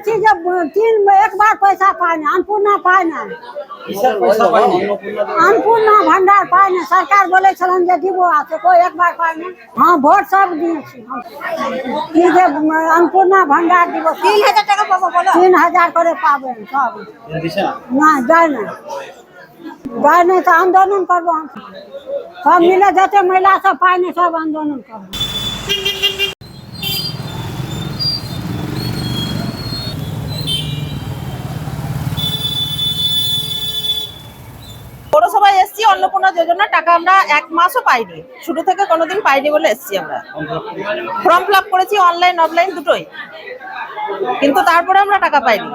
এসেছি যে একবার পয়সা পায় না, अन्नपूर्णा পায় না, अन्नपूर्णा ভান্ডার পায় না। সরকার বলেছিলেন যে দিব, আছে কই একবার পায় না। হ্যাঁ, ভোট সব দিয়েছি কি যে अन्नपूर्णा ভান্ডার দিব। 3000 টাকা পাবো বলো? 3000 করে পাবেন সব। না যায় না, যায় না তো আন্দোলন করবো সব মিলে, যাতে মহিলা সব পায় না সব আন্দোলন করবো। পৌরসভায় এসছি, অন্নপূর্ণা যোজনার টাকা আমরা 1 মাসও পাইনি, শুরু থেকে কোনোদিন পাইনি বলে এসছি। আমরা ফর্ম ফিল আপ করেছি অনলাইন অফলাইন দুটোই, কিন্তু তারপরে আমরা টাকা পাইনি।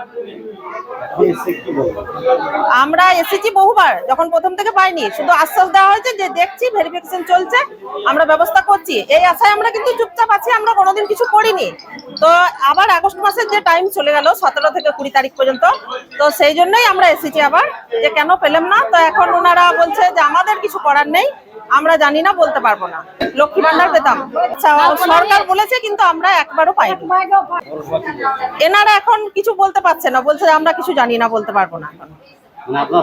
আমরা এসেছি বহুবার, যখন প্রথম থেকে পাইনি, শুধু আশ্বাস দেওয়া হয়েছে যে দেখছি, ভেরিফিকেশন চলছে, আমরা ব্যবস্থা করছি, এই আশায় আমরা কিন্তু চুপচাপ আছি, আমরা কোনোদিন কিছু করিনি। তো আবার আগস্ট মাসের যে টাইম চলে গেল 17 থেকে 20 তারিখ পর্যন্ত, তো সেই জন্যই আমরা এসেছি আবার, যে কেন পেলাম না। তো এখন ওনারা বলছে যে আমাদের কিছু করার নেই, আমরা জানি না, বলতে পারবো না। লক্ষ্মী ভান্ডার পেতাম, সরকার বলেছে, কিন্তু আমরা একবারও পাইনি। এনারা এখন কিছু বলতে পারছে না, বলছে আমরা কিছু জানি না, বলতে পারবো না। এখন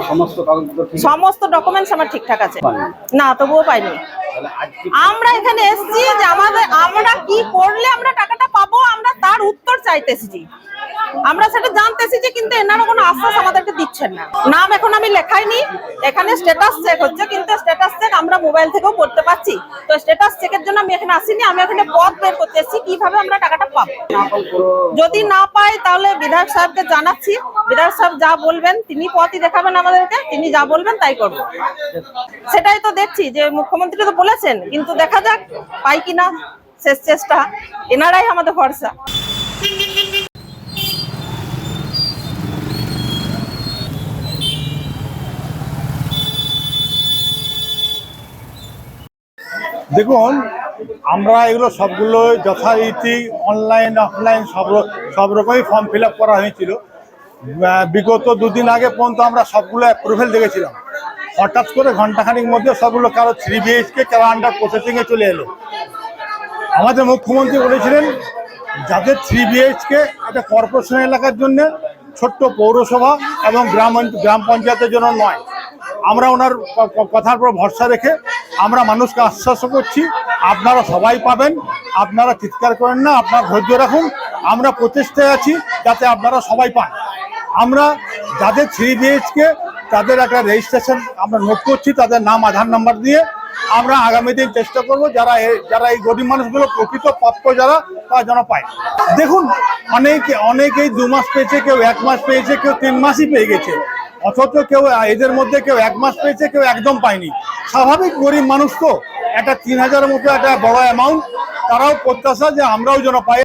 সমস্ত ডকুমেন্টস আমার ঠিকঠাক আছে না, তবুও পাইনি। আমরা এখানে এসেছি যে আমরা কি করলে আমরা টাকাটা পাবো, আমরা তার উত্তর চাইতে এসেছি, আমরা সেটা জানতে এসেছি, কিন্তু এনারা কোনো আশ্বাস আমাদেরকে দিচ্ছেন না। নাম এখন আমি লেখাইনি, এখানে স্ট্যাটাস চেক হচ্ছে, কিন্তু স্ট্যাটাস চেক আমরা মোবাইল থেকেও করতে পারছি। তো স্ট্যাটাস চেকের জন্য আমি এখানে আসিনি, আমি এখানে পথ বের করতে এসেছি কিভাবে আমরা টাকাটা পাবো। যদি না পাই তাহলে বিধায়ক সাহেবকে জানাচ্ছি, বিধায়ক সাহেব যা বলবেন, তিনি পথই দেখাবেন আমাদেরকে, তিনি যা বলবেন তাই করবো। সেটাই তো দেখছি যে মুখ্যমন্ত্রী তো বলেছেন, কিন্তু দেখা যাক পাই কিনা, শেষ চেষ্টা, এনারাই আমাদের ভরসা। দেখুন, আমরা এগুলো সবগুলো যথারীতি অনলাইন অফলাইন সব রকমই ফর্ম ফিল আপ করা হয়েছিল। বিগত 2 দিন আগে পর্যন্ত আমরা সবগুলো অ্যাপ্রুভেল দেখেছিলাম। হঠাৎ করে ঘন্টাখানিক মধ্যে সবগুলো কারো 3 BHK, কারো আন্ডার প্রসেসিংয়ে চলে এলো। আমাদের মুখ্যমন্ত্রী বলেছিলেন যাদের 3 BHK একটা কর্পোরেশন এলাকার জন্য, ছোট্ট পৌরসভা এবং গ্রাম পঞ্চায়েতের জন্য নয়। আমরা ওনার কথার উপর ভরসা রেখে আমরা মানুষকে আশ্বাস করছি, আপনারা সবাই পাবেন, আপনারা চিৎকার করেন না, আপনারা ধৈর্য রাখুন, আমরা প্রচেষ্টায় আছি যাতে আপনারা সবাই পান। আমরা যাদের 3 BHK তাদের একটা রেজিস্ট্রেশন আমরা নোট করছি, তাদের নাম আধার নাম্বার দিয়ে আমরা আগামী দিন চেষ্টা করব যারা এই গরিব মানুষগুলো প্রকৃত প্রাপ্য যারা, তারা যেন পায়। দেখুন, অনেকেই 2 মাস পেয়েছে, কেউ 1 মাস পেয়েছে, কেউ 3 মাসই পেয়ে গেছে, অথচ কেউ এদের মধ্যে কেউ 1 মাস পেয়েছে, কেউ একদম পায়নি। স্বাভাবিক, গরিব মানুষ তো, একটা 3000-এর মতো একটা বড় অ্যামাউন্ট, তারাও প্রত্যাশা যে আমরাও যেন পাই।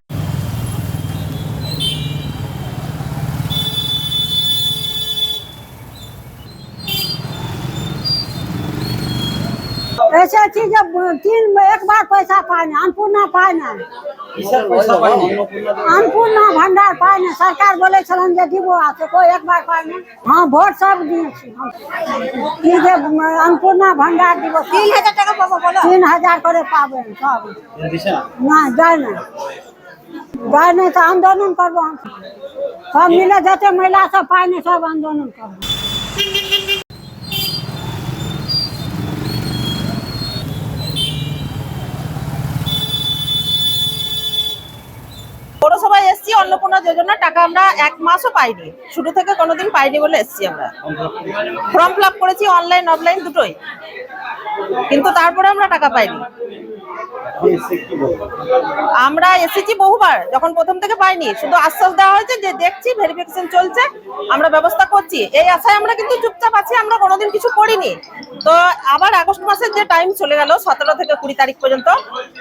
এসেছি যে একবার পয়সা পায় না, अन्नपूर्णा পায় না, अन्नपूर्णा ভান্ডার পায় না। সরকার বলেছিলেন যে দিব, আছে কই একবার পায় না। হ্যাঁ, ভোট সব দিয়েছি কি যে अन्नपूर्णा ভান্ডার দিব। 3000 টাকা পাবো বলো? 3000 করে পাবেন সব। না যায় না, যায় না তো আন্দোলন করবো সব মিলে, যাতে মহিলা সব পায় না সব আন্দোলন করবো। পৌরসভায় এসছি, অন্নপূর্ণা যোজনার টাকা আমরা 1 মাসও পাইনি, শুরু থেকে কোনোদিন পাইনি বলে এসছি। আমরা ফর্ম ফিল আপ করেছি অনলাইন অফলাইন দুটোই, কিন্তু তারপরে আমরা টাকা পাইনি। আমরা এসেছি বহুবার, যখন প্রথম থেকে পাইনি, শুধু আশ্বাস দেওয়া হয়েছে যে দেখছি, ভেরিফিকেশন চলছে, আমরা ব্যবস্থা করছি, এই আশায় আমরা কিন্তু চুপচাপ আছি, আমরা কোনোদিন কিছু করিনি। তো আবার আগস্ট মাসের যে টাইম চলে গেল 17 থেকে 20 তারিখ পর্যন্ত,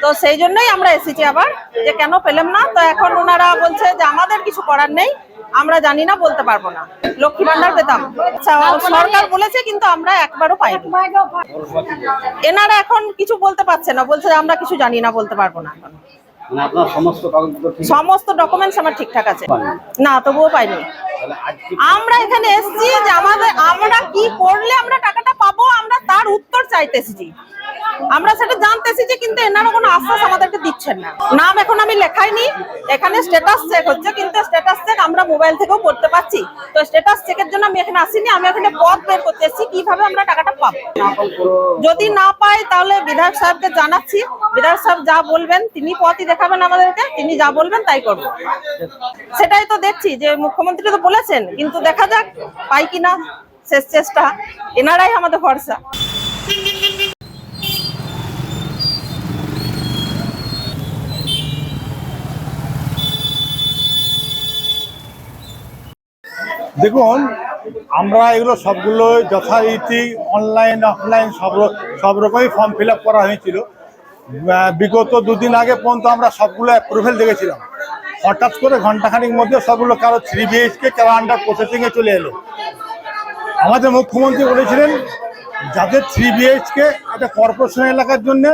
তো সেই জন্যই আমরা এসেছি আবার, যে কেন পেলাম না। তো এখন ওনারা বলছে যে আমাদের কিছু করার নেই, আমরা জানি না, বলতে পারবো না। লক্ষ্মী ভান্ডার পেতাম, সরকার বলেছে, কিন্তু আমরা একবারও পাইনি। এনারা এখন কিছু বলতে পারছে না, বলছে আমরা কিছু জানি না, বলতে পারবো না। এখন সমস্ত ডকুমেন্টস আমার ঠিকঠাক আছে না, তবুও পাইনি। আমরা এখানে এসেছি যে আমরা কি করলে আমরা টাকাটা পাবো, আমরা তার উত্তর চাইতে এসেছি, আমরা সেটা জানতেছি যে, কিন্তু এনারা কোনো আশ্বাস আমাদেরকে দিচ্ছেন না। নাম এখন আমি লেখাইনি, এখানে স্ট্যাটাস চেক হচ্ছে, কিন্তু স্ট্যাটাস চেক আমরা মোবাইল থেকেও করতে পারছি। তো স্ট্যাটাস চেকের জন্য আমি এখানে আসিনি, আমি এখানে পথ বের করতে এসেছি কিভাবে আমরা টাকাটা পাবো। যদি না পাই তাহলে বিধায়ক সাহেবকে জানাচ্ছি, বিধায়ক সাহেব যা বলবেন তিনি পথই দেখাবেন আমাদেরকে, তিনি যা বলবেন তাই করবো। সেটাই তো দেখছি যে মুখ্যমন্ত্রী তো বলেছেন, কিন্তু দেখা যাক পাই কিনা, শেষ চেষ্টা, এনারাই আমাদের ভরসা। দেখুন, আমরা এগুলো সবগুলো যথারীতি অনলাইন অফলাইন সব রকমই ফর্ম ফিল আপ করা হয়েছিল। বিগত দুদিন আগে পর্যন্ত আমরা সবগুলো অ্যাপ্রুভেল দেখেছিলাম। হঠাৎ করে ঘন্টাখানিক মধ্যে সবগুলো কারো 3 BHK কারো আন্ডার প্রসেসিংয়ে চলে এলো। আমাদের মুখ্যমন্ত্রী বলেছিলেন যাদের 3 BHK একটা কর্পোরেশন এলাকার জন্য,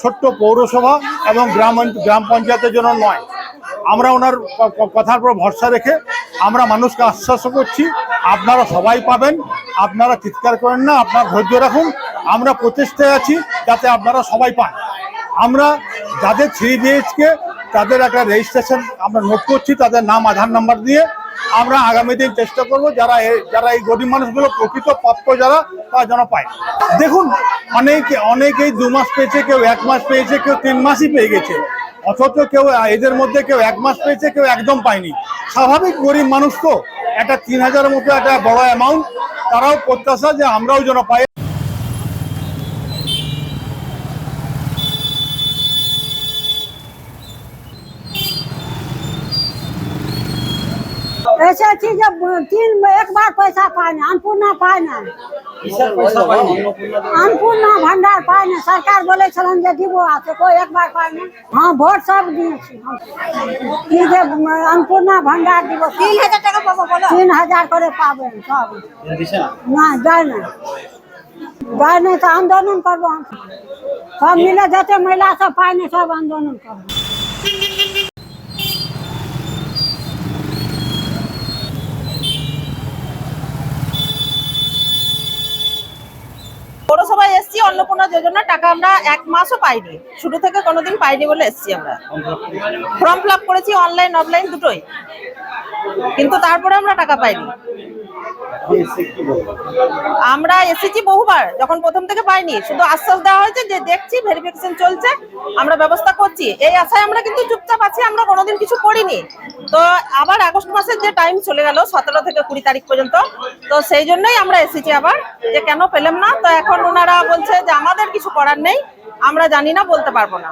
ছোট্ট পৌরসভা এবং গ্রাম পঞ্চায়েতের জন্য নয়। আমরা ওনার কথার উপর ভরসা রেখে আমরা মানুষকে আশ্বাস করছি, আপনারা সবাই পাবেন, আপনারা চিৎকার করেন না, আপনারা ধৈর্য রাখুন, আমরা প্রচেষ্টায় আছি যাতে আপনারা সবাই পান। আমরা যাদের 3 BHK তাদের একটা রেজিস্ট্রেশন আমরা নোট করছি, তাদের নাম আধার নাম্বার দিয়ে আমরা আগামী দিন চেষ্টা করব যারা এই গরিব মানুষগুলো প্রকৃত প্রাপ্য যারা তারা যেন পায়। দেখুন, অনেকেই 2 মাস পেয়েছে, কেউ 1 মাস পেয়েছে, কেউ 3 মাসই পেয়ে গেছে, অথচ কেউ এদের মধ্যে কেউ 1 মাস পেয়েছে, কেউ একদম পায়নি। স্বাভাবিক, গরিব মানুষ তো, একটা 3000-এর মতো একটা বড় অ্যামাউন্ট, তারাও প্রত্যাশা যে আমরাও যেন পাই। ऐसे चीज एक बार पैसा पाए ना, अन्नपूर्णा पाए ना, अन्नपूर्णा भंडार पाए ना, सरकार बोले छलन जे दिबो आसे कोई एक बार पाए ना। हाँ, भोट सब दी जे अन्नपूर्णा भंडार दिबो 3000 টাকা পাবো, বলো 3000 করে পাবেন সব। না যায় না, যায় না তো আন্দোলন করবো हम सब मिले, जते महिला सब पाए ना सब आंदोलन करबो। পৌরসভায় এসছি, অন্নপূর্ণা যোজনার টাকা আমরা 1 মাসও পাইনি, শুরু থেকে কোনোদিন পাইনি বলে এসছি। আমরা ফর্ম ফিল আপ করেছি অনলাইন অফলাইন দুটোই, কিন্তু তারপরে আমরা টাকা পাইনি। আমরা এসেছি বহুবার, যখন প্রথম থেকে পাইনি, শুধু আশ্বাস দেওয়া হয়েছে যে দেখছি, ভেরিফিকেশন চলছে, আমরা ব্যবস্থা করছি, এই আশায় আমরা কিন্তু চুপচাপ আছি, আমরা কোনোদিন কিছু করিনি। তো আবার আগস্ট মাসের যে টাইম চলে গেল 17 থেকে 20 তারিখ পর্যন্ত, তো সেই জন্যই আমরা এসেছি আবার, যে কেন পেলাম না। তো এখন ওনারা বলছে যে আমাদের কিছু করার নেই, আমরা জানি না, বলতে পারবো না।